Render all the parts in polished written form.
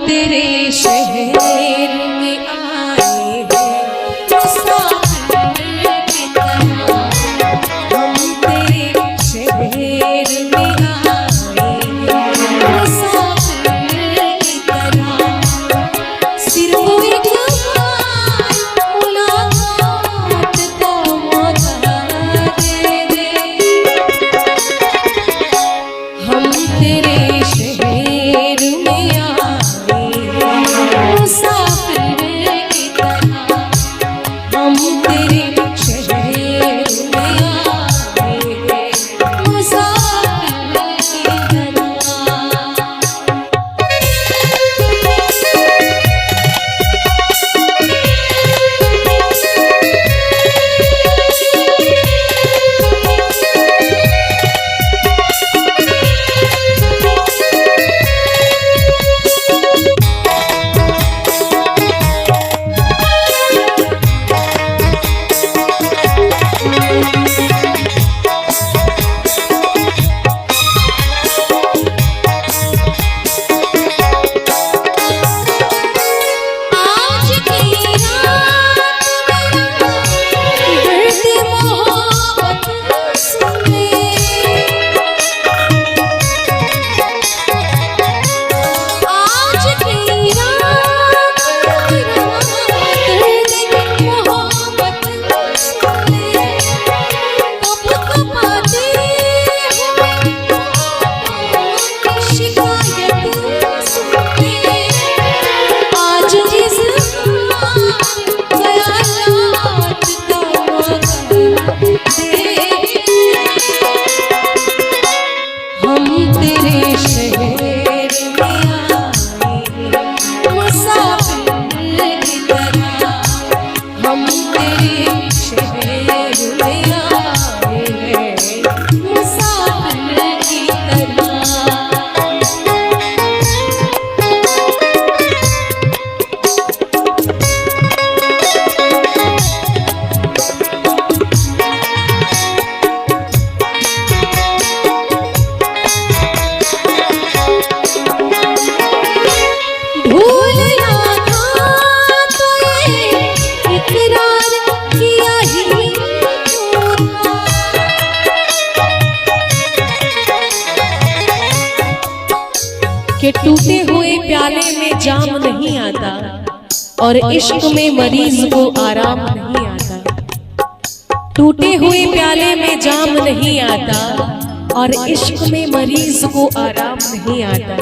तेरे शहर में आए हैं मुसाफिर की तरह। हम तेरे शहर में आए हैं मुसाफिर की तरह। सिर्फ एक बार मुलाकात का मौका दे दे। हम तेरे शहर में आए हैं मुसाफिर की तरह। हम तेरे शहर में आए हैं मुसाफिर की तरह। आज की रात दर्द मोहब्बत सुने। आज की रात दर्द मोहब्बत सुने। कब कपाते हुए शिकायत सुने। आज इस ख्यालात का मौका दे। हम तेरे शहर में आए हैं मुसाफिर की तरह। हम तेरे शहर में आए हैं मुसाफिर की तरह। भूलना था तो ये इकरार किया ही क्यों था। कि टूटे हुए प्याले में जाम नहीं आता और इश्क में मरीज को आराम नहीं आता। टूटे हुए प्याले में जाम नहीं आता और इश्क में मरीज को आराम नहीं आता।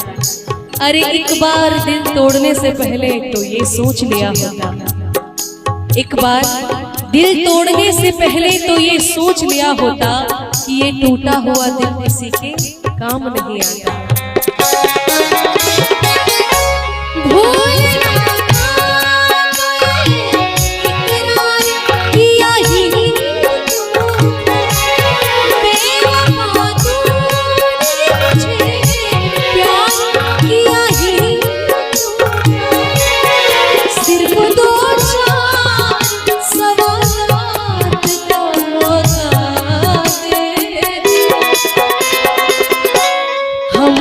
अरे एक बार दिल तोड़ने से पहले तो ये सोच लिया होता। एक बार दिल तोड़ने से पहले तो ये सोच लिया होता कि ये टूटा हुआ दिल किसी के काम नहीं आता। भूलना था तो ये इकरार किया ही क्यों था। बेवफा तूने मुझे प्यार किया ही क्यों था। सिर्फ दो चार सवालात का मौका दे। हम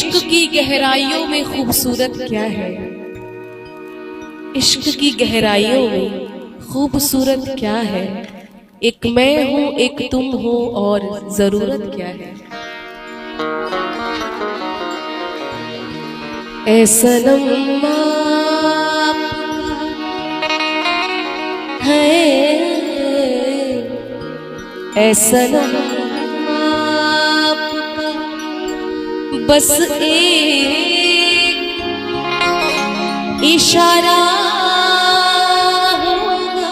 इश्क की गहराइयों में खूबसूरत क्या है, इश्क की गहराइयों में खूबसूरत क्या है। एक मैं हूं एक तुम हो और जरूरत क्या है। ऐ सनम आप है, ऐ सनम आपका बस एक इशारा होगा।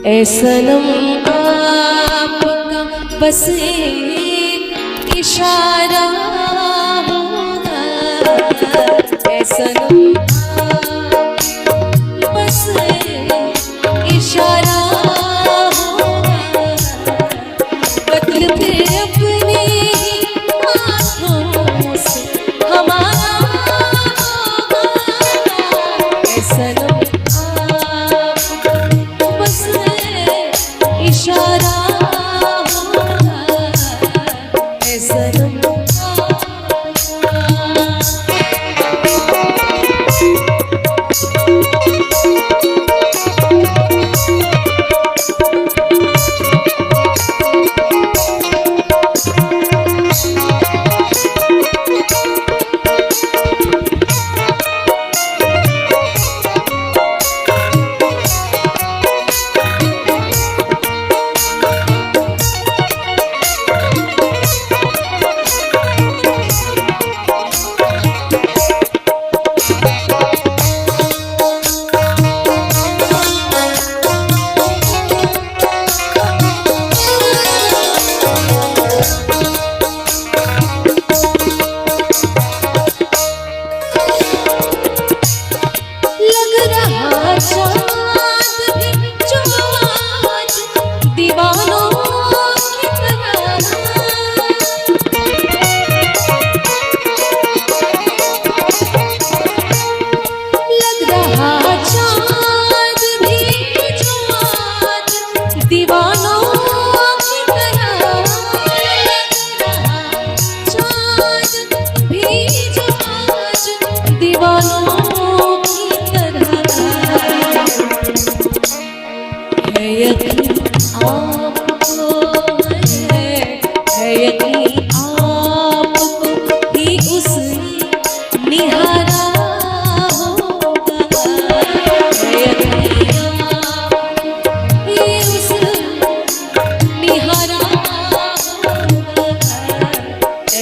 ऐ सनम आपका बस एक इशारा होगा। ऐ सनम बस एक इशारा होगा। बदल फिर अपने हाथों से हमारा होगा। ऐ सनम आपका बस एक इशारा होगा। ऐ सनम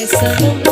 सनम